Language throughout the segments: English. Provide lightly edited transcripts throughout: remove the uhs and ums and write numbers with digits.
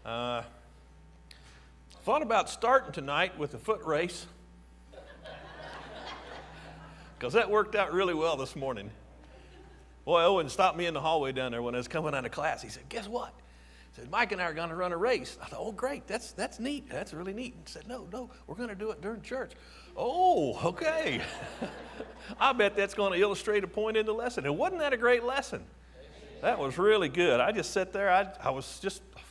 Thought about starting tonight with a foot race because that worked out really well this morning. Boy, Owen stopped me in the hallway down there when I was coming out of class. He said, "Guess what?" He said, "Mike and I are going to run a race." I thought, "Oh, great, that's neat. That's really neat." He said, "No, we're going to do it during church." Oh, okay. I bet that's going to illustrate a point in the lesson. And wasn't that a great lesson? That was really good. I just sat there. I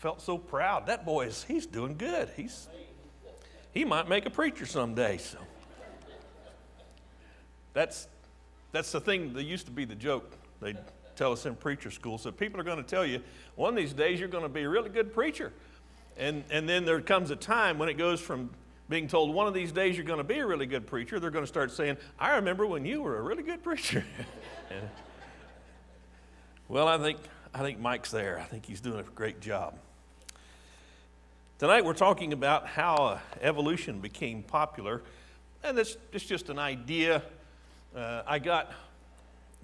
felt so proud. That boy he's doing good. He might make a preacher someday. So that's the thing that used to be the joke. They'd tell us in preacher school. So people are going to tell you, one of these days you're going to be a really good preacher. And then there comes a time when it goes from being told one of these days you're going to be a really good preacher, they're going to start saying, "I remember when you were a really good preacher." Well, I think Mike's there. I think he's doing a great job. Tonight we're talking about how evolution became popular, and it's just an idea I got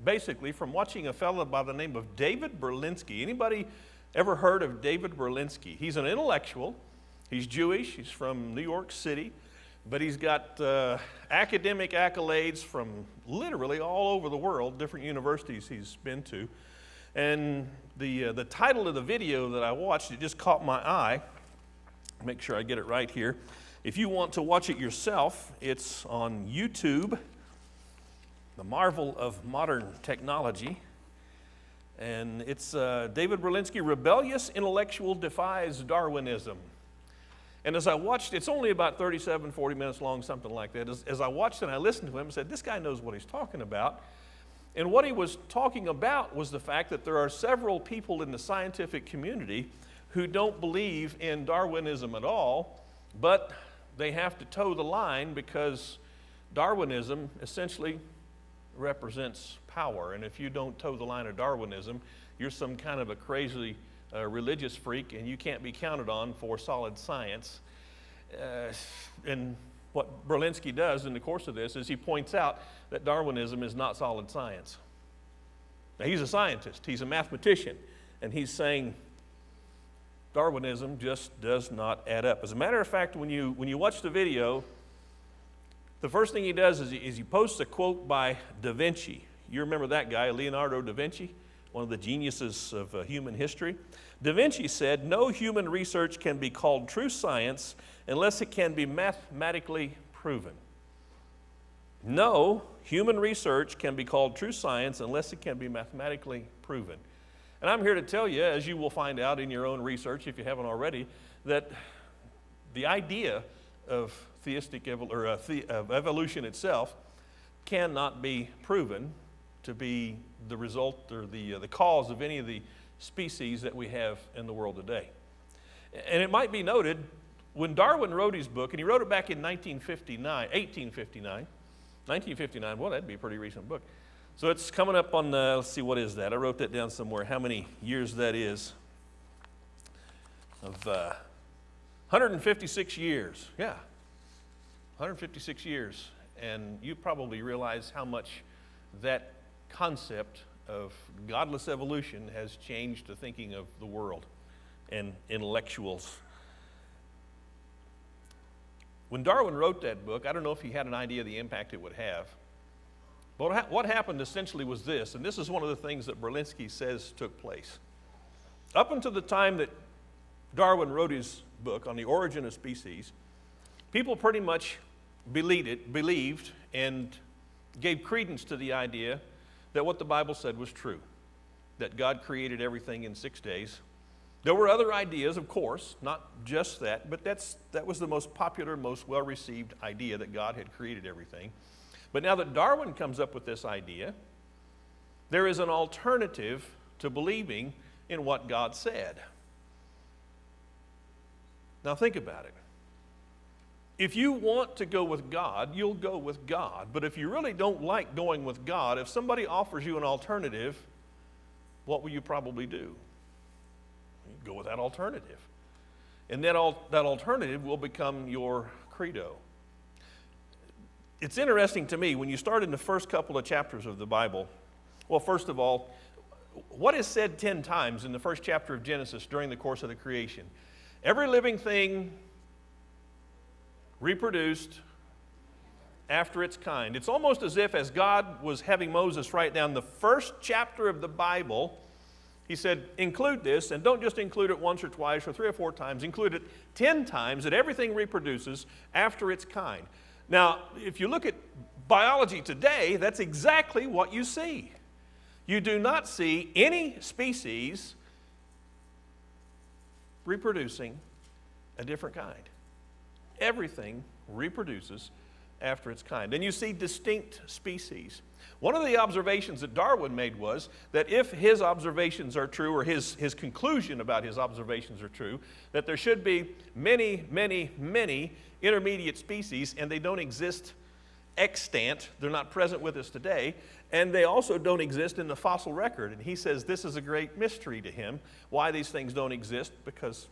basically from watching a fellow by the name of David Berlinski. Anybody ever heard of David Berlinski? He's an intellectual. He's Jewish. He's from New York City, but he's got academic accolades from literally all over the world, different universities he's been to. And the title of the video that I watched, it just caught my eye. Make sure I get it right here. If you want to watch it yourself, it's on YouTube, The Marvel of Modern Technology. And it's David Berlinski, Rebellious Intellectual Defies Darwinism. And as I watched, it's only about 37, 40 minutes long, something like that. As I watched and I listened to him, I said, this guy knows what he's talking about. And what he was talking about was the fact that there are several people in the scientific community who don't believe in Darwinism at all, but they have to toe the line because Darwinism essentially represents power. And if you don't toe the line of Darwinism, you're some kind of a crazy religious freak, and you can't be counted on for solid science. And what Berlinski does in the course of this is he points out that Darwinism is not solid science. Now, he's a scientist, he's a mathematician, and he's saying Darwinism just does not add up. As a matter of fact, when you watch the video, the first thing he does is he posts a quote by Da Vinci. You remember that guy, Leonardo da Vinci, one of the geniuses of human history. Da Vinci said, "No human research can be called true science unless it can be mathematically proven." No human research can be called true science unless it can be mathematically proven. And I'm here to tell you, as you will find out in your own research, if you haven't already, that the idea of of evolution itself cannot be proven to be the result or the cause of any of the species that we have in the world today. And it might be noted, when Darwin wrote his book, and he wrote it back in 1859, well, that'd be a pretty recent book. So it's coming up on, let's see, what is that? I wrote that down somewhere, how many years that is. Of 156 years, yeah, 156 years. And you probably realize how much that concept of godless evolution has changed the thinking of the world and intellectuals. When Darwin wrote that book, I don't know if he had an idea of the impact it would have. But what happened essentially was this, and this is one of the things that Berlinski says took place. Up until the time that Darwin wrote his book on the origin of species, people pretty much believed and gave credence to the idea that what the Bible said was true, that God created everything in 6 days. There were other ideas, of course, not just that, but that was the most popular, most well-received idea, that God had created everything. But now that Darwin comes up with this idea, there is an alternative to believing in what God said. Now think about it. If you want to go with God, you'll go with God. But if you really don't like going with God, if somebody offers you an alternative, what will you probably do? You go with that alternative. And then that alternative will become your credo. It's interesting to me, when you start in the first couple of chapters of the Bible, well, first of all, what is said 10 times in the first chapter of Genesis during the course of the creation? Every living thing reproduced after its kind. It's almost as if, as God was having Moses write down the first chapter of the Bible, he said, include this, and don't just include it once or twice or 3 or 4 times. Include it 10 times, that everything reproduces after its kind. Now, if you look at biology today, that's exactly what you see. You do not see any species reproducing a different kind. Everything reproduces after its kind. And you see distinct species. One of the observations that Darwin made was that if his observations are true, or his conclusion about his observations are true, that there should be many, many, many intermediate species, and they don't exist extant. They're not present with us today, and they also don't exist in the fossil record. And he says this is a great mystery to him, why these things don't exist, because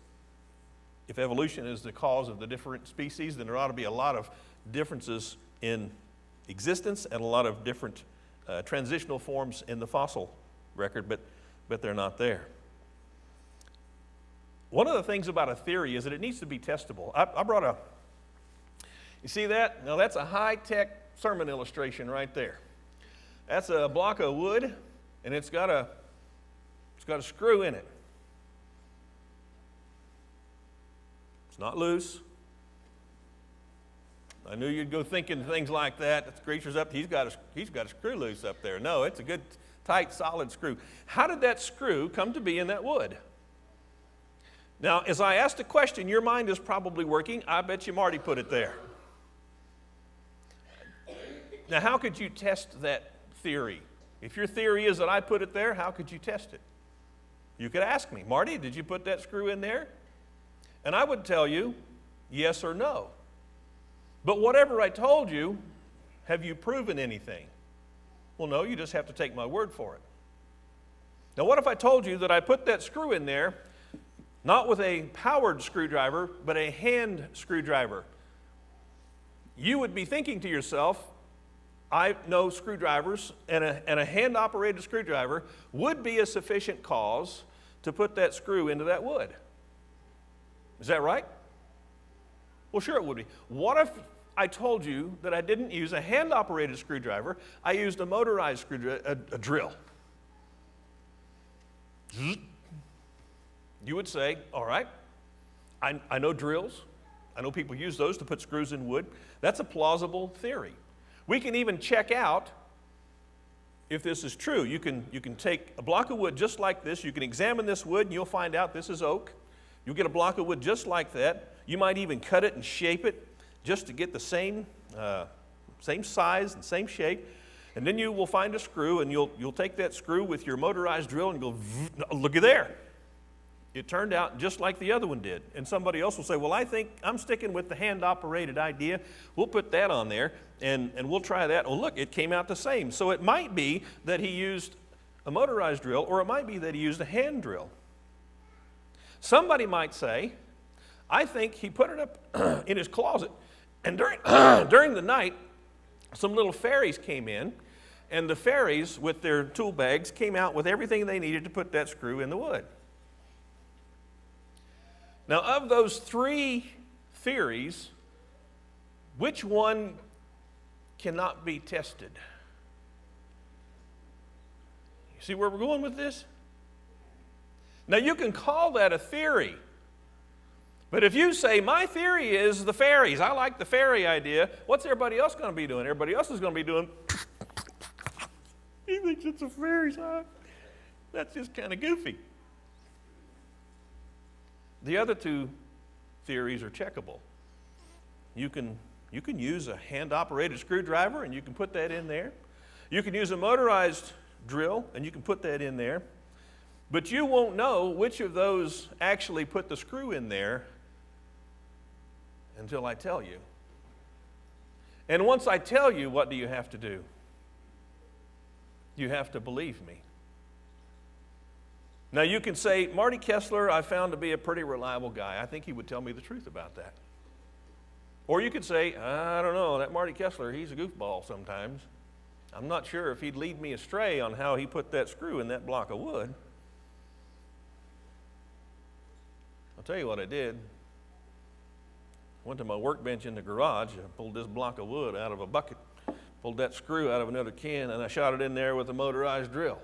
if evolution is the cause of the different species, then there ought to be a lot of differences in existence and a lot of different transitional forms in the fossil record, but they're not there. One of the things about a theory is that it needs to be testable. I brought you see that? Now that's a high-tech sermon illustration right there. That's a block of wood, and it's got a screw in it. It's not loose. I knew you'd go thinking things like that. The creature's up, he's got a screw loose up there. No, it's a good, tight, solid screw. How did that screw come to be in that wood? Now, as I asked the question, your mind is probably working. I bet you Marty put it there. Now, how could you test that theory? If your theory is that I put it there, how could you test it? You could ask me, Marty, did you put that screw in there? And I would tell you yes or no. But whatever I told you, have you proven anything? Well, no, you just have to take my word for it. Now, what if I told you that I put that screw in there, not with a powered screwdriver, but a hand screwdriver? You would be thinking to yourself, I know screwdrivers, and a hand-operated screwdriver would be a sufficient cause to put that screw into that wood. Is that right? Well, sure it would be. What if I told you that I didn't use a hand-operated screwdriver, I used a motorized screwdriver, a drill? You would say, all right, I know drills. I know people use those to put screws in wood. That's a plausible theory. We can even check out if this is true. You can take a block of wood just like this. You can examine this wood, and you'll find out this is oak. You'll get a block of wood just like that. You might even cut it and shape it just to get the same size and same shape. And then you will find a screw, and you'll take that screw with your motorized drill and go, looky there. It turned out just like the other one did. And somebody else will say, well, I think I'm sticking with the hand-operated idea. We'll put that on there, and we'll try that. Oh, look, it came out the same. So it might be that he used a motorized drill, or it might be that he used a hand drill. Somebody might say, I think he put it up in his closet, and during the night, some little fairies came in, and the fairies, with their tool bags, came out with everything they needed to put that screw in the wood. Now, of those 3 theories, which one cannot be tested? You see where we're going with this? Now, you can call that a theory. But if you say, my theory is the fairies, I like the fairy idea, what's everybody else going to be doing? Everybody else is going to be doing, he thinks it's the fairies, huh? That's just kind of goofy. The other 2 theories are checkable. You can use a hand-operated screwdriver, and you can put that in there. You can use a motorized drill, and you can put that in there. But you won't know which of those actually put the screw in there until I tell you. And once I tell you, what do you have to do? You have to believe me. Now you can say, Marty Kessler, I found to be a pretty reliable guy. I think he would tell me the truth about that. Or you could say, I don't know, that Marty Kessler, he's a goofball sometimes. I'm not sure if he'd lead me astray on how he put that screw in that block of wood. I'll tell you what I did. Went to my workbench in the garage. I pulled this block of wood out of a bucket, pulled that screw out of another can, and I shot it in there with a motorized drill.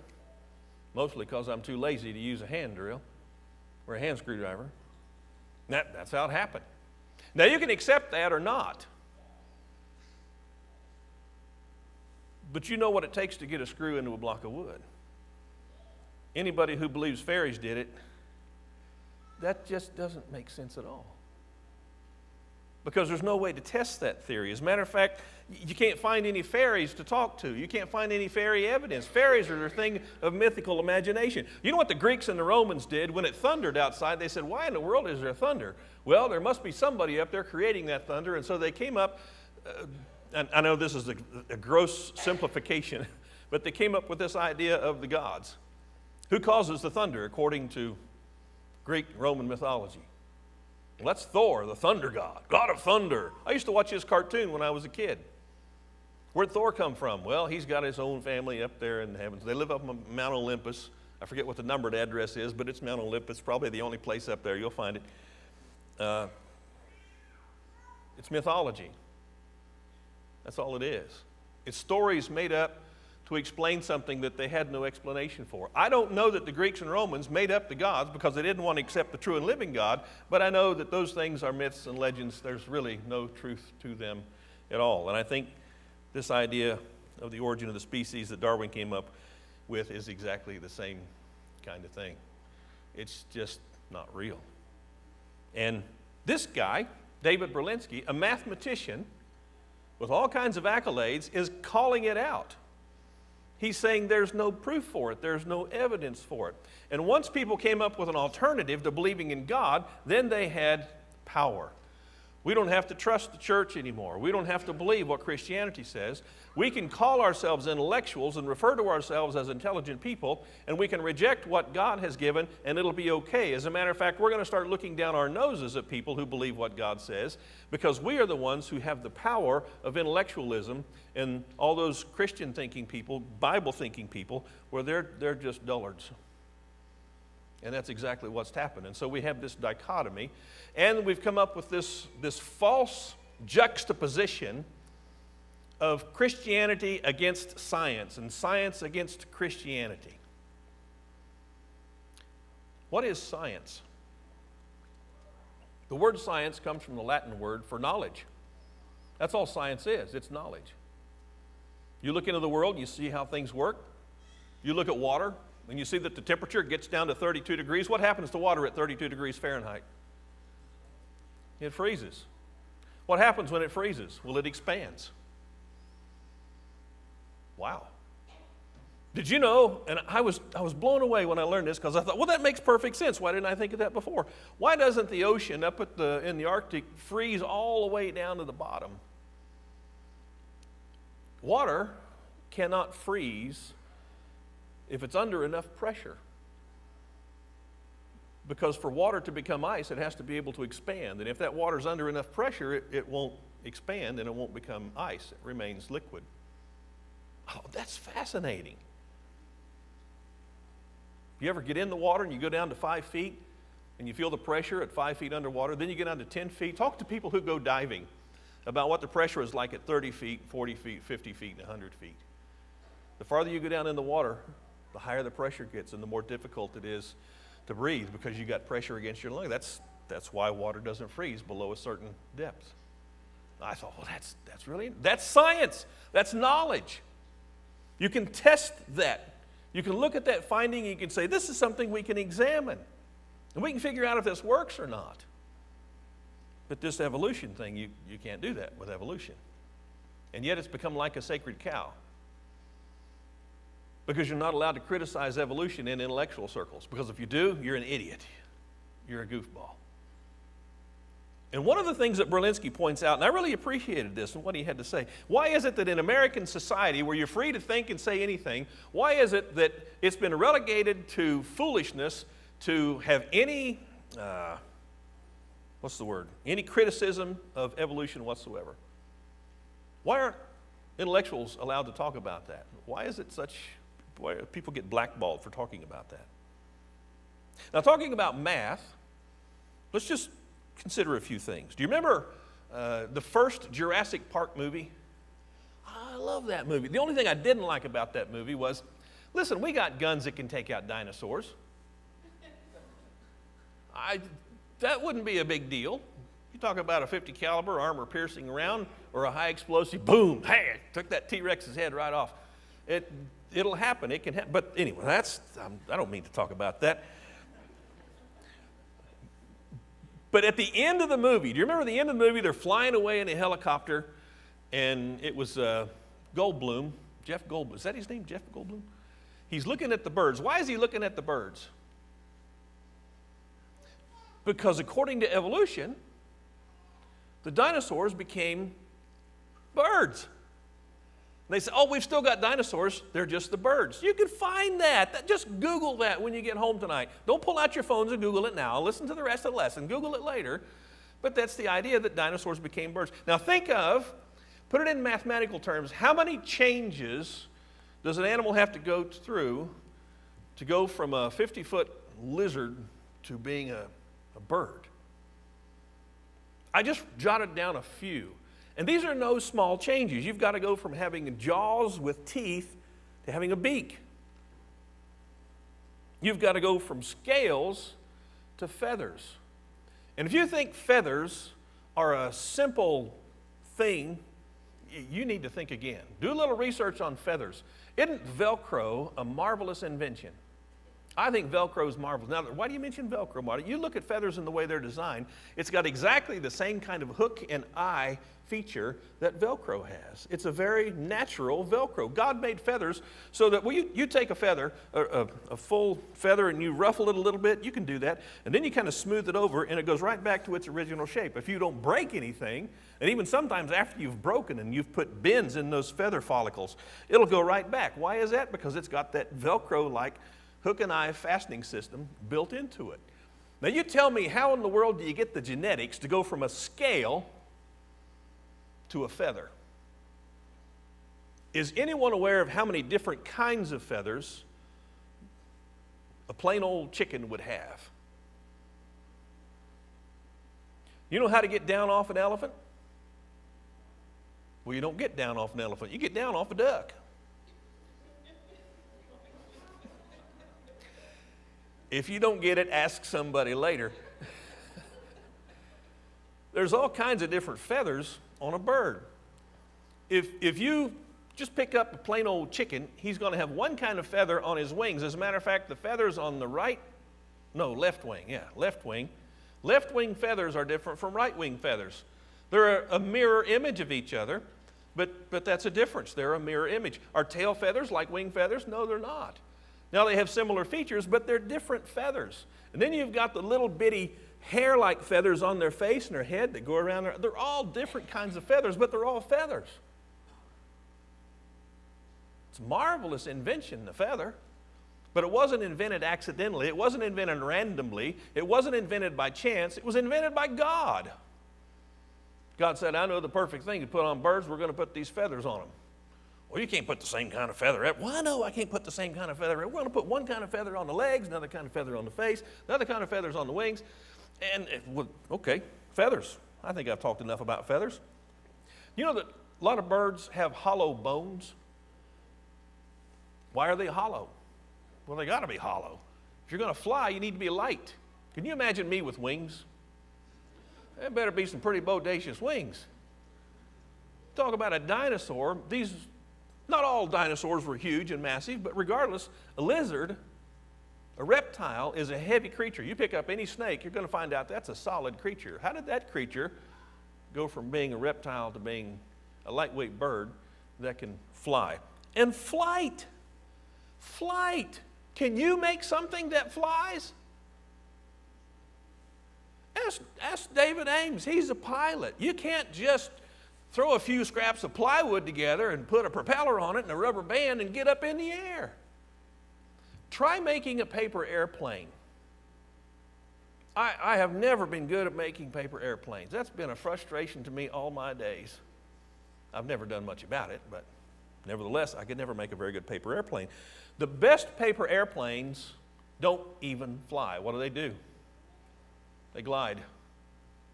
Mostly because I'm too lazy to use a hand drill or a hand screwdriver. That's how it happened. Now you can accept that or not. But you know what it takes to get a screw into a block of wood. Anybody who believes fairies did it, that just doesn't make sense at all. Because there's no way to test that theory. As a matter of fact, you can't find any fairies to talk to. You can't find any fairy evidence. Fairies are a thing of mythical imagination. You know what the Greeks and the Romans did? When it thundered outside, they said, why in the world is there thunder? Well, there must be somebody up there creating that thunder. And so they came up, and I know this is a gross simplification, but they came up with this idea of the gods. Who causes the thunder according to Greek Roman mythology? Well, that's Thor, the thunder god, god of thunder. I used to watch his cartoon when I was a kid. Where'd Thor come from? Well, he's got his own family up there in the heavens. They live up on Mount Olympus. I forget what the numbered address is, but it's Mount Olympus, probably the only place up there. You'll find it. It's mythology. That's all it is. It's stories made up to explain something that they had no explanation for. I don't know that the Greeks and Romans made up the gods because they didn't want to accept the true and living God, but I know that those things are myths and legends. There's really no truth to them at all. And I think this idea of the origin of the species that Darwin came up with is exactly the same kind of thing. It's just not real. And this guy, David Berlinski, a mathematician with all kinds of accolades, is calling it out. He's saying there's no proof for it. There's no evidence for it. And once people came up with an alternative to believing in God, then they had power. We don't have to trust the church anymore. We don't have to believe what Christianity says. We can call ourselves intellectuals and refer to ourselves as intelligent people, and we can reject what God has given, and it'll be okay. As a matter of fact, we're going to start looking down our noses at people who believe what God says, because we are the ones who have the power of intellectualism, and all those Christian-thinking people, Bible-thinking people, where they're just dullards. And that's exactly what's happened. And so we have this dichotomy, and we've come up with this false juxtaposition of Christianity against science and science against Christianity. What is science? The word science comes from the Latin word for knowledge. That's all science is. It's knowledge. You look into the world and you see how things work. You look at water and you see that the temperature gets down to 32 degrees. What happens to water at 32 degrees Fahrenheit? It freezes. What happens when it freezes? Well, it expands. Wow. Did you know, and I was blown away when I learned this, because I thought, well, that makes perfect sense. Why didn't I think of that before? Why doesn't the ocean up in the Arctic freeze all the way down to the bottom? Water cannot freeze if it's under enough pressure. Because for water to become ice, it has to be able to expand. And if that water's under enough pressure, it won't expand and it won't become ice. It remains liquid. Oh, that's fascinating. You ever get in the water and you go down to 5 feet and you feel the pressure at 5 feet underwater, then you get down to 10 feet. Talk to people who go diving about what the pressure is like at 30 feet, 40 feet, 50 feet, and 100 feet. The farther you go down in the water, the higher the pressure gets and the more difficult it is to breathe, because you got pressure against your lung. That's why water doesn't freeze below a certain depth. I thought, well, that's science. That's knowledge. You can test that. You can look at that finding and you can say, this is something we can examine. And we can figure out if this works or not. But this evolution thing, you can't do that with evolution. And yet it's become like a sacred cow. Because you're not allowed to criticize evolution in intellectual circles. Because if you do, you're an idiot. You're a goofball. And one of the things that Berlinski points out, and I really appreciated this and what he had to say, why is it that in American society, where you're free to think and say anything, why is it that it's been relegated to foolishness to have any, any criticism of evolution whatsoever? Why aren't intellectuals allowed to talk about that? Why people get blackballed for talking about that? Now, talking about math, let's just consider a few things. Do you remember the first Jurassic Park movie? I love that movie. The only thing I didn't like about that movie was, listen, we got guns that can take out dinosaurs. That wouldn't be a big deal. You talk about a 50 caliber armor-piercing round or a high explosive, boom, hey, took that T-Rex's head right off. It'll happen. It can happen. But anyway, I don't mean to talk about that. But at the end of the movie, do you remember the end of the movie? They're flying away in a helicopter, and it was Goldblum, Jeff Goldblum. Is that his name, Jeff Goldblum? He's looking at the birds. Why is he looking at the birds? Because according to evolution, the dinosaurs became birds. They say, oh, we've still got dinosaurs. They're just the birds. You can find that. Just Google that when you get home tonight. Don't pull out your phones and Google it now. Listen to the rest of the lesson. Google it later. But that's the idea that dinosaurs became birds. Now put it in mathematical terms, how many changes does an animal have to go through to go from a 50-foot lizard to being a bird? I just jotted down a few. And these are no small changes. You've got to go from having jaws with teeth to having a beak. You've got to go from scales to feathers. And if you think feathers are a simple thing, you need to think again. Do a little research on feathers. Isn't Velcro a marvelous invention? I think Velcro is marvelous. Now, why do you mention Velcro, Marty? You look at feathers and the way they're designed. It's got exactly the same kind of hook and eye feature that Velcro has. It's a very natural Velcro. God made feathers so that you take a feather, a full feather, and you ruffle it a little bit. You can do that. And then you kind of smooth it over, and it goes right back to its original shape. If you don't break anything, and even sometimes after you've broken and you've put bends in those feather follicles, it'll go right back. Why is that? Because it's got that Velcro-like hook and eye fastening system built into it. Now you tell me, how in the world do you get the genetics to go from a scale to a feather? Is anyone aware of how many different kinds of feathers a plain old chicken would have? You know how to get down off an elephant? Well, you don't get down off an elephant. You get down off a duck. If you don't get it, ask somebody later. There's all kinds of different feathers on a bird. If you just pick up a plain old chicken, he's going to have one kind of feather on his wings. As a matter of fact, the feathers on the left wing. Left wing feathers are different from right wing feathers. They're a mirror image of each other, but that's a difference. They're a mirror image. Are tail feathers like wing feathers? No, they're not. Now they have similar features, but they're different feathers. And then you've got the little bitty hair-like feathers on their face and their head that go around there. They're all different kinds of feathers, but they're all feathers. It's a marvelous invention, the feather. But it wasn't invented accidentally. It wasn't invented randomly. It wasn't invented by chance. It was invented by God. God said, I know the perfect thing to put on birds. We're going to put these feathers on them. Well, you can't put the same kind of feather. Well, no, I can't put the same kind of feather. We're going to put one kind of feather on the legs, another kind of feather on the face, another kind of feathers on the wings. And, okay, feathers. I think I've talked enough about feathers. You know that a lot of birds have hollow bones? Why are they hollow? Well, they got to be hollow. If you're going to fly, you need to be light. Can you imagine me with wings? There better be some pretty bodacious wings. Talk about a dinosaur. Not all dinosaurs were huge and massive, but regardless, a lizard, a reptile, is a heavy creature. You pick up any snake, you're going to find out that's a solid creature. How did that creature go from being a reptile to being a lightweight bird that can fly? And flight. Can you make something that flies? Ask David Ames. He's a pilot. You can't just throw a few scraps of plywood together and put a propeller on it and a rubber band and get up in the air. Try making a paper airplane. I have never been good at making paper airplanes. That's been a frustration to me all my days. I've never done much about it, but nevertheless, I could never make a very good paper airplane. The best paper airplanes don't even fly. What do? They glide.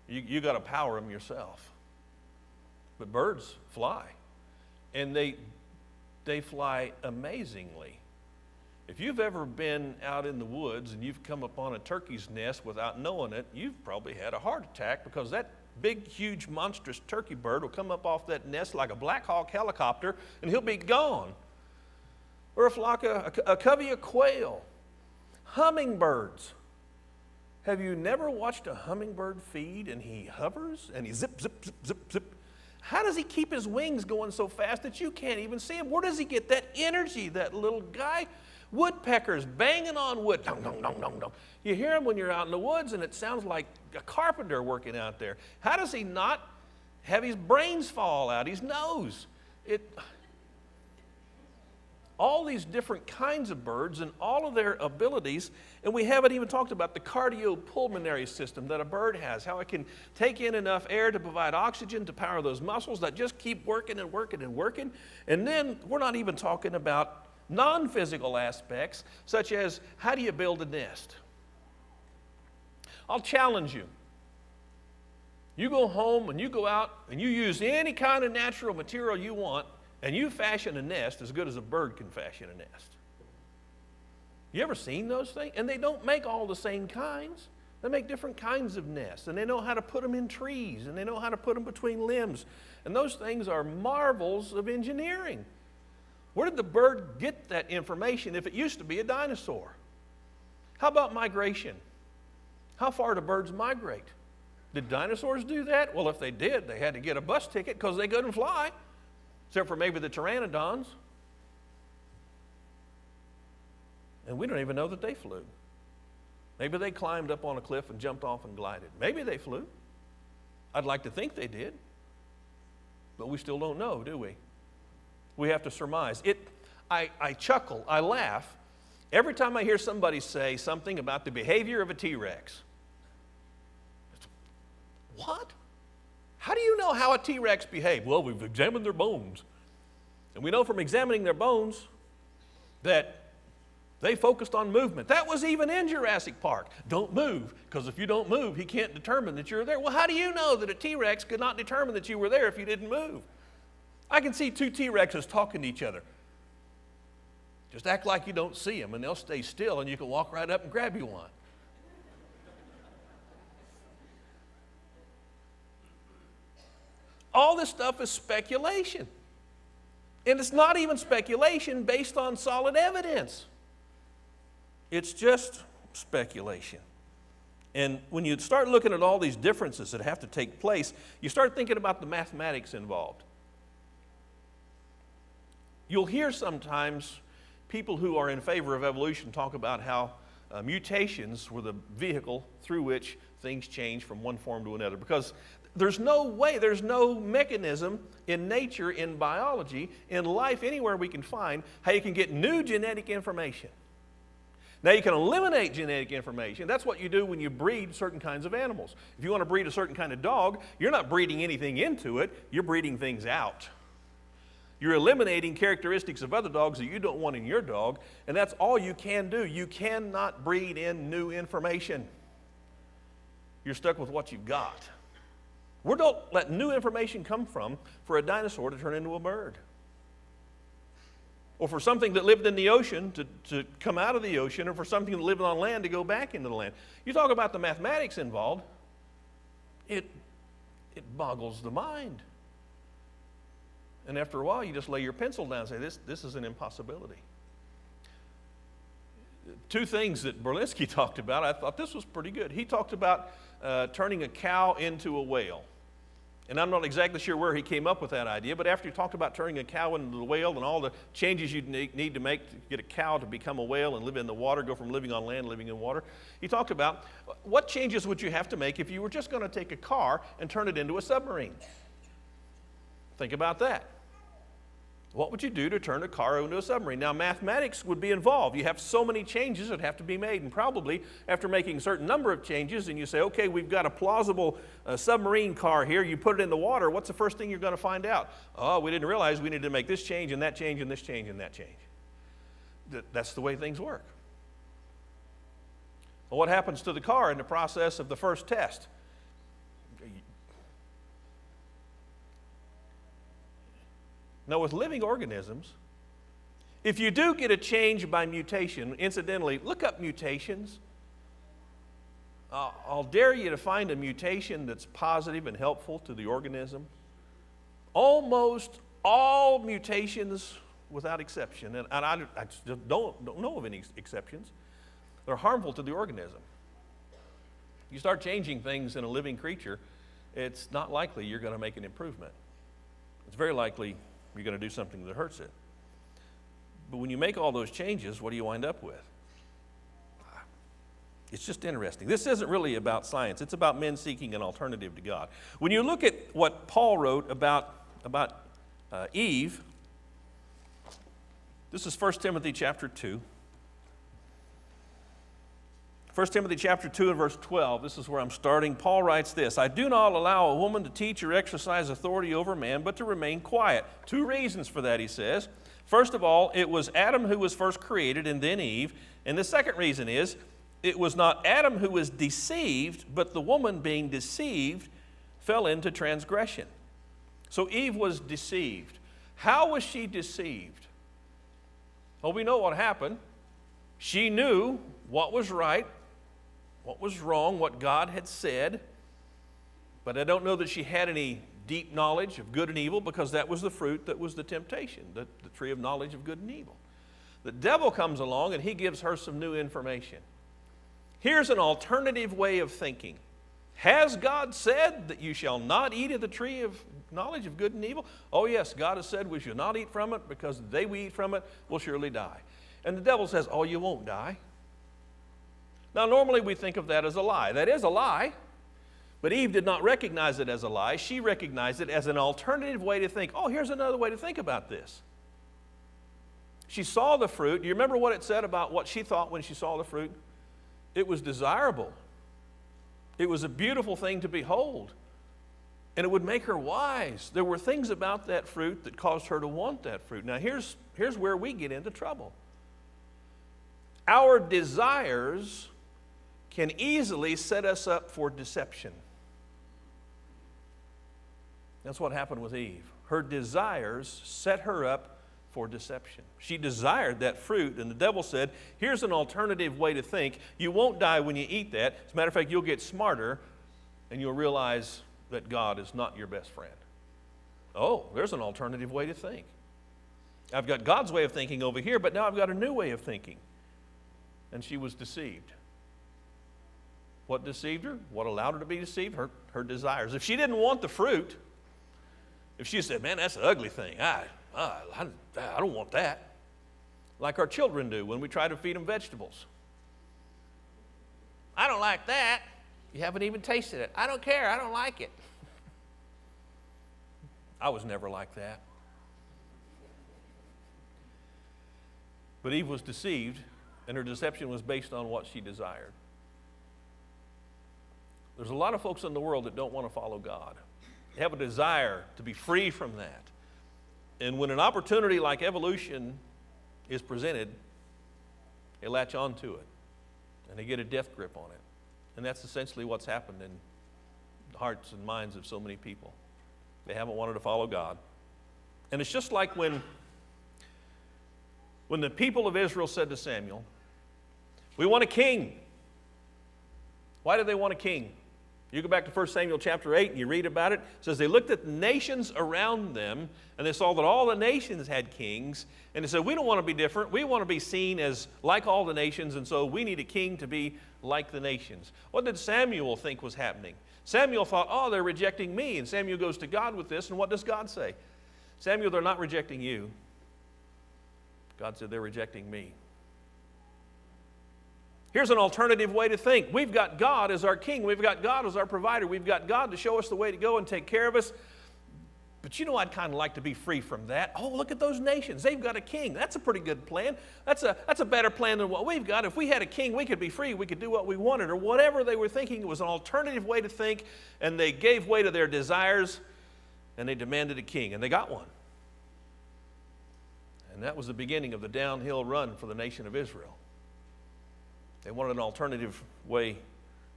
You got to power them yourself. But birds fly, and they fly amazingly. If you've ever been out in the woods and you've come upon a turkey's nest without knowing it, you've probably had a heart attack, because that big, huge, monstrous turkey bird will come up off that nest like a Black Hawk helicopter, and he'll be gone. Or a covey of quail. Hummingbirds. Have you never watched a hummingbird feed and he hovers and he zip, zip, zip, zip, zip? How does he keep his wings going so fast that you can't even see him? Where does he get that energy, that little guy? Woodpeckers banging on wood. Dong, dong, dong, dong, dong. You hear him when you're out in the woods, and it sounds like a carpenter working out there. How does he not have his brains fall out, his nose? All these different kinds of birds and all of their abilities, and we haven't even talked about the cardiopulmonary system that a bird has, how it can take in enough air to provide oxygen to power those muscles that just keep working and working and working. And then we're not even talking about non-physical aspects, such as how do you build a nest? I'll challenge you. You go home and you go out and you use any kind of natural material you want, and you fashion a nest as good as a bird can fashion a nest. You ever seen those things? And they don't make all the same kinds. They make different kinds of nests, and they know how to put them in trees, and they know how to put them between limbs. And those things are marvels of engineering. Where did the bird get that information if it used to be a dinosaur? How about migration? How far do birds migrate? Did dinosaurs do that? Well, if they did, they had to get a bus ticket because they couldn't fly, except for maybe the pteranodons. And we don't even know that they flew. Maybe they climbed up on a cliff and jumped off and glided. Maybe they flew. I'd like to think they did. But we still don't know, do we? We have to surmise. I chuckle, I laugh every time I hear somebody say something about the behavior of a T-Rex. What? How do you know how a T-Rex behaves? Well, we've examined their bones. And we know from examining their bones that they focused on movement. That was even in Jurassic Park. Don't move, because if you don't move, he can't determine that you're there. Well, how do you know that a T-Rex could not determine that you were there if you didn't move? I can see two T-Rexes talking to each other. Just act like you don't see them, and they'll stay still, and you can walk right up and grab you one. All this stuff is speculation. And it's not even speculation based on solid evidence. It's just speculation. And when you start looking at all these differences that have to take place, you start thinking about the mathematics involved. You'll hear sometimes people who are in favor of evolution talk about how mutations were the vehicle through which things change from one form to another, because there's no way, there's no mechanism in nature, in biology, in life, anywhere we can find how you can get new genetic information. Now, you can eliminate genetic information. That's what you do when you breed certain kinds of animals. If you want to breed a certain kind of dog, you're not breeding anything into it, you're breeding things out. You're eliminating characteristics of other dogs that you don't want in your dog, and that's all you can do. You cannot breed in new information. You're stuck with what you've got. Where don't let new information come from for a dinosaur to turn into a bird? Or for something that lived in the ocean to come out of the ocean, or for something that lived on land to go back into the land. You talk about the mathematics involved, it boggles the mind. And after a while, you just lay your pencil down and say, this is an impossibility. Two things that Berlinski talked about, I thought this was pretty good. He talked about turning a cow into a whale. And I'm not exactly sure where he came up with that idea, but after he talked about turning a cow into a whale and all the changes you need to make to get a cow to become a whale and live in the water, go from living on land to living in water, he talked about what changes would you have to make if you were just going to take a car and turn it into a submarine. Think about that. What would you do to turn a car into a submarine? Now, mathematics would be involved. You have so many changes that have to be made, and probably after making a certain number of changes, and you say, okay, we've got a plausible submarine car here, you put it in the water, what's the first thing you're going to find out? Oh, we didn't realize we needed to make this change, and that change, and this change, and that change. That's the way things work. Well, what happens to the car in the process of the first test? Now, with living organisms, if you do get a change by mutation, incidentally, look up mutations. I'll dare you to find a mutation that's positive and helpful to the organism. Almost all mutations, without exception, and I just don't know of any exceptions, they're harmful to the organism. You start changing things in a living creature, it's not likely you're going to make an improvement. It's very likely you're going to do something that hurts it. But when you make all those changes, what do you wind up with? It's just interesting. This isn't really about science. It's about men seeking an alternative to God. When you look at what Paul wrote about Eve, this is 1 Timothy chapter 2. 1 Timothy chapter 2 and verse 12, this is where I'm starting. Paul writes this, I do not allow a woman to teach or exercise authority over man, but to remain quiet. 2 reasons for that, he says. First of all, it was Adam who was first created and then Eve. And the second reason is, it was not Adam who was deceived, but the woman being deceived fell into transgression. So Eve was deceived. How was she deceived? Well, we know what happened. She knew what was right, what was wrong, what God had said, but I don't know that she had any deep knowledge of good and evil, because that was the fruit that was the temptation, the tree of knowledge of good and evil. The devil comes along and he gives her some new information. Here's an alternative way of thinking. Has God said that you shall not eat of the tree of knowledge of good and evil? Oh yes, God has said we shall not eat from it, because the day we eat from it, we'll surely die. And the devil says, oh, you won't die. Now, normally we think of that as a lie. That is a lie, but Eve did not recognize it as a lie. She recognized it as an alternative way to think. Oh, here's another way to think about this. She saw the fruit. Do you remember what it said about what she thought when she saw the fruit? It was desirable. It was a beautiful thing to behold. And it would make her wise. There were things about that fruit that caused her to want that fruit. Now, here's where we get into trouble. Our desires can easily set us up for deception. That's what happened with Eve. Her desires set her up for deception. She desired that fruit, and the devil said, here's an alternative way to think. You won't die when you eat that. As a matter of fact, you'll get smarter, and you'll realize that God is not your best friend. Oh, there's an alternative way to think. I've got God's way of thinking over here, but now I've got a new way of thinking. And she was deceived. What deceived her? What allowed her to be deceived? Her desires. If she didn't want the fruit, if she said, man, that's an ugly thing. I don't want that. Like our children do when we try to feed them vegetables. I don't like that. You haven't even tasted it. I don't care. I don't like it. I was never like that. But Eve was deceived, and her deception was based on what she desired. There's a lot of folks in the world that don't want to follow God. They have a desire to be free from that. And when an opportunity like evolution is presented, they latch onto it, and they get a death grip on it. And that's essentially what's happened in the hearts and minds of so many people. They haven't wanted to follow God. And it's just like when the people of Israel said to Samuel, we want a king. Why did they want a king? You go back to 1 Samuel chapter 8 and you read about it. It says they looked at the nations around them and they saw that all the nations had kings. And they said, we don't want to be different. We want to be seen as like all the nations, and so we need a king to be like the nations. What did Samuel think was happening? Samuel thought, oh, they're rejecting me. And Samuel goes to God with this, and what does God say? Samuel, they're not rejecting you. God said, they're rejecting me. Here's an alternative way to think. We've got God as our king. We've got God as our provider. We've got God to show us the way to go and take care of us. But you know, I'd kind of like to be free from that. Oh, look at those nations. They've got a king. That's a pretty good plan. That's a better plan than what we've got. If we had a king, we could be free. We could do what we wanted, or whatever they were thinking. It was an alternative way to think, and they gave way to their desires, and they demanded a king, and they got one. And that was the beginning of the downhill run for the nation of Israel. They wanted an alternative way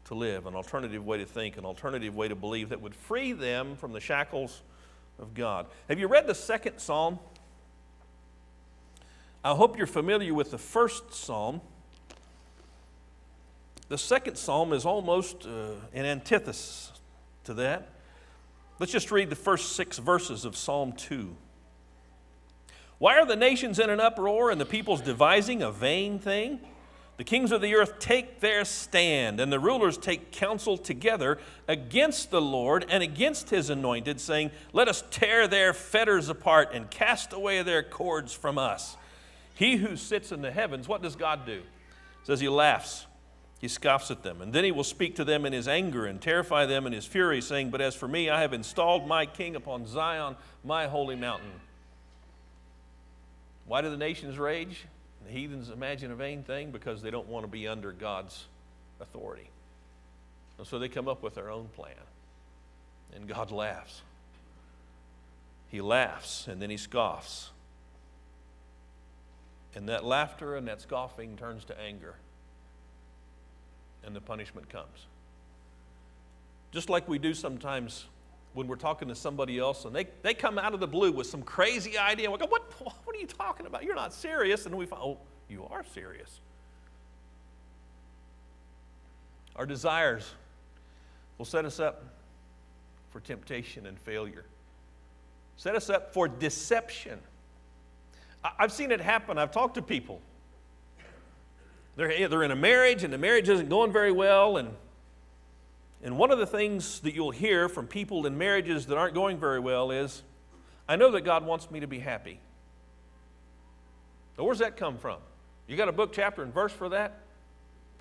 to live, an alternative way to think, an alternative way to believe that would free them from the shackles of God. Have you read the second psalm? I hope you're familiar with the first psalm. The second psalm is almost an antithesis to that. Let's just read the first 6 verses of Psalm 2. Why are the nations in an uproar and the peoples devising a vain thing? The kings of the earth take their stand, and the rulers take counsel together against the Lord and against his anointed, saying, let us tear their fetters apart and cast away their cords from us. He who sits in the heavens, what does God do? It says he laughs. He scoffs at them. And then he will speak to them in his anger and terrify them in his fury, saying, but as for me, I have installed my king upon Zion, my holy mountain. Why do the nations rage? The heathens imagine a vain thing because they don't want to be under God's authority. And so they come up with their own plan. And God laughs. He laughs and then he scoffs. And that laughter and that scoffing turns to anger. And the punishment comes. Just like we do sometimes when we're talking to somebody else and they come out of the blue with some crazy idea. We go, what are you talking about? You're not serious. And we find, oh, you are serious. Our desires will set us up for temptation and failure. Set us up for deception. I've seen it happen. I've talked to people. They're in a marriage and the marriage isn't going very well, and one of the things that you'll hear from people in marriages that aren't going very well is, I know that God wants me to be happy. Now, where's that come from? You got a book, chapter, and verse for that?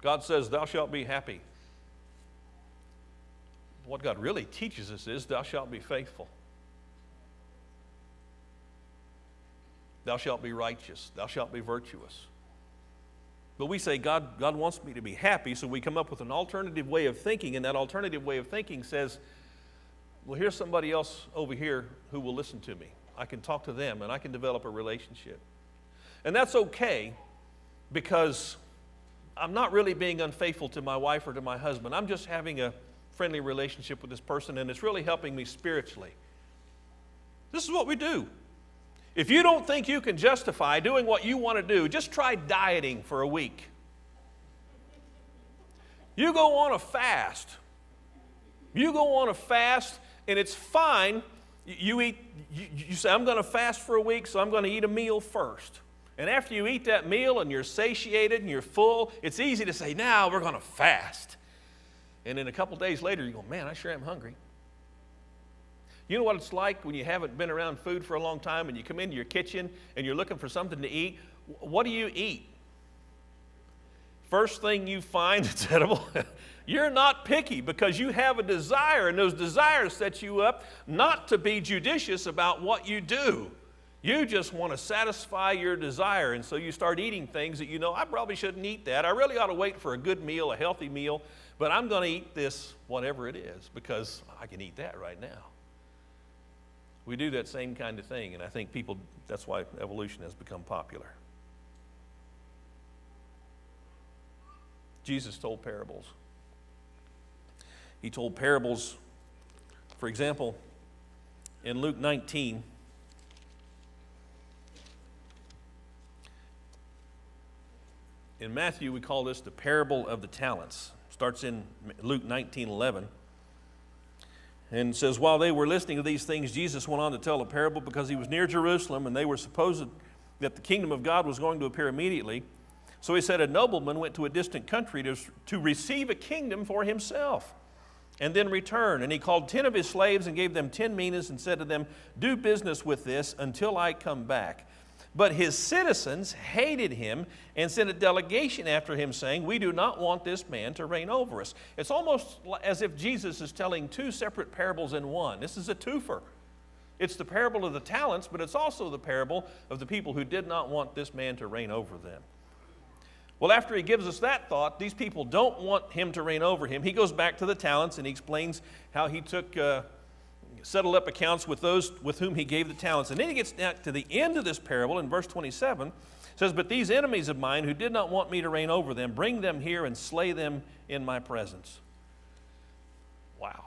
God says, thou shalt be happy. What God really teaches us is, thou shalt be faithful. Thou shalt be righteous. Thou shalt be virtuous. But we say, God wants me to be happy, so we come up with an alternative way of thinking, and that alternative way of thinking says, well, here's somebody else over here who will listen to me. I can talk to them, and I can develop a relationship. And that's okay, because I'm not really being unfaithful to my wife or to my husband. I'm just having a friendly relationship with this person, and it's really helping me spiritually. This is what we do. If you don't think you can justify doing what you want to do, just try dieting for a week. You go on a fast. You go on a fast, and it's fine. You say, I'm going to fast for a week, so I'm going to eat a meal first. And after you eat that meal and you're satiated and you're full, it's easy to say, now we're going to fast. And then a couple days later, you go, man, I sure am hungry. You know what it's like when you haven't been around food for a long time and you come into your kitchen and you're looking for something to eat? What do you eat? First thing you find that's edible, you're not picky because you have a desire, and those desires set you up not to be judicious about what you do. You just want to satisfy your desire, and so you start eating things that you know, I probably shouldn't eat that. I really ought to wait for a good meal, a healthy meal, but I'm going to eat this, whatever it is, because I can eat that right now. We do that same kind of thing, and I think people, that's why evolution has become popular. Jesus told parables. He told parables, for example, in Luke 19, in Matthew we call this the parable of the talents. Starts in Luke 19:11. And says, while they were listening to these things, Jesus went on to tell a parable because he was near Jerusalem and they were supposed that the kingdom of God was going to appear immediately. So he said, a nobleman went to a distant country to receive a kingdom for himself and then return. And he called 10 of his slaves and gave them 10 minas and said to them, do business with this until I come back. But his citizens hated him and sent a delegation after him saying, we do not want this man to reign over us. It's almost as if Jesus is telling two separate parables in one. This is a twofer. It's the parable of the talents, but it's also the parable of the people who did not want this man to reign over them. Well, after he gives us that thought, these people don't want him to reign over him. He goes back to the talents and he explains how he settled up accounts with those with whom he gave the talents. And then he gets down to the end of this parable in verse 27, It says, but these enemies of mine who did not want me to reign over them, bring them here and slay them in my presence. Wow.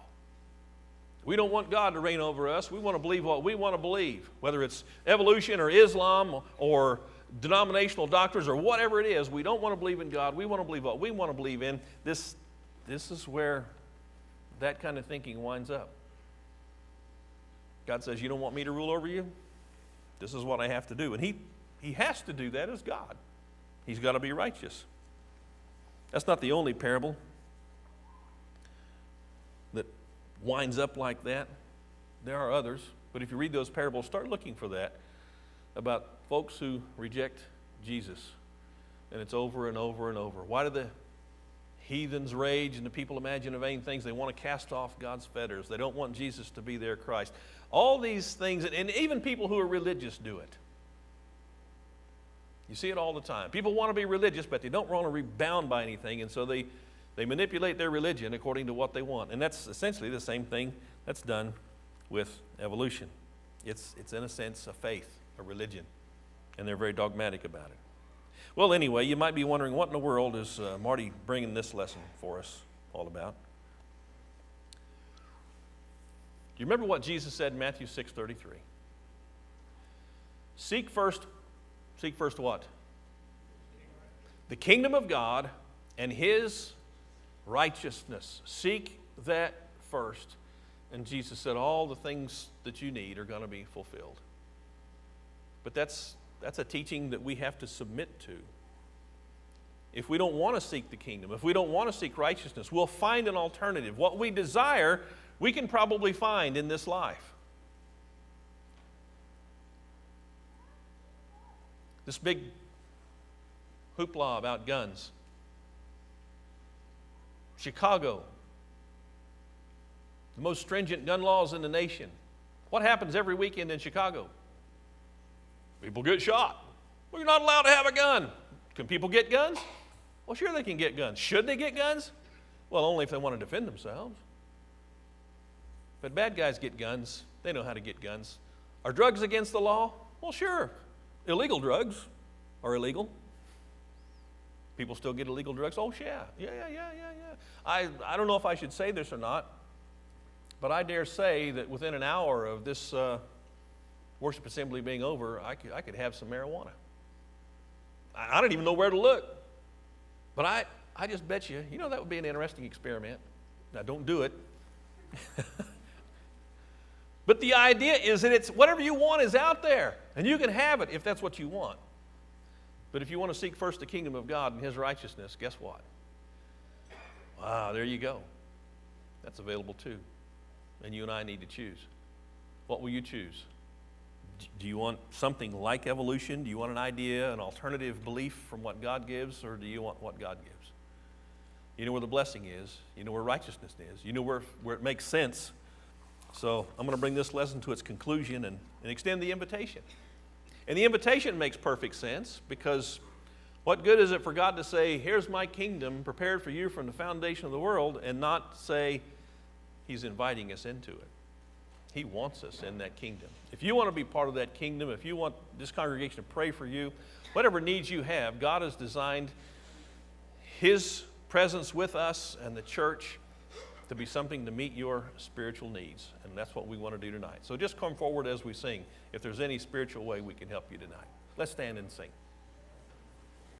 We don't want God to reign over us. We want to believe what we want to believe, whether it's evolution or Islam or denominational doctrines or whatever it is. We don't want to believe in God. We want to believe what we want to believe in. This is where that kind of thinking winds up. God says, you don't want me to rule over you? This is what I have to do. And he has to do that as God. He's got to be righteous. That's not the only parable that winds up like that. There are others. But if you read those parables, start looking for that about folks who reject Jesus. And it's over and over and over. Why do the heathens rage and the people imagine vain things? They want to cast off God's fetters. They don't want Jesus to be their Christ. All these things, and even people who are religious do it. You see it all the time. People want to be religious, but they don't want to be bound by anything, and so they manipulate their religion according to what they want. And that's essentially the same thing that's done with evolution. It's in a sense a faith, a religion, and they're very dogmatic about it. Well, anyway, you might be wondering, what in the world is Marty bringing this lesson for us all about? Do you remember what Jesus said in Matthew 6:33? Seek first what? The kingdom of God and His righteousness. Seek that first. And Jesus said all the things that you need are going to be fulfilled. But that's a teaching that we have to submit to. If we don't want to seek the kingdom, if we don't want to seek righteousness, we'll find an alternative. What we desire, we can probably find in this life. This big hoopla about guns. Chicago, the most stringent gun laws in the nation. What happens every weekend in Chicago? People get shot. Well, you're not allowed to have a gun. Can people get guns? Well, sure they can get guns. Should they get guns? Well, only if they want to defend themselves. But bad guys get guns. They know how to get guns. Are drugs against the law? Well, sure. Illegal drugs are illegal. People still get illegal drugs. Oh, yeah. I don't know if I should say this or not, but I dare say that within an hour of this worship assembly being over, I could have some marijuana. I don't even know where to look. But I just bet you, that would be an interesting experiment. Now, don't do it. But the idea is that it's whatever you want is out there, and you can have it if that's what you want. But if you want to seek first the kingdom of God and His righteousness, guess what? Wow, there you go. That's available too. And you and I need to choose. What will you choose? Do you want something like evolution? Do you want an idea, an alternative belief from what God gives, or do you want what God gives? You know where the blessing is. You know where righteousness is. You know where it makes sense. So I'm going to bring this lesson to its conclusion and extend the invitation. And the invitation makes perfect sense, because what good is it for God to say, here's my kingdom prepared for you from the foundation of the world, and not say He's inviting us into it? He wants us in that kingdom. If you want to be part of that kingdom, if you want this congregation to pray for you, whatever needs you have, God has designed His presence with us and the church to be something to meet your spiritual needs. And that's what we want to do tonight. So just come forward as we sing if there's any spiritual way we can help you tonight. Let's stand and sing.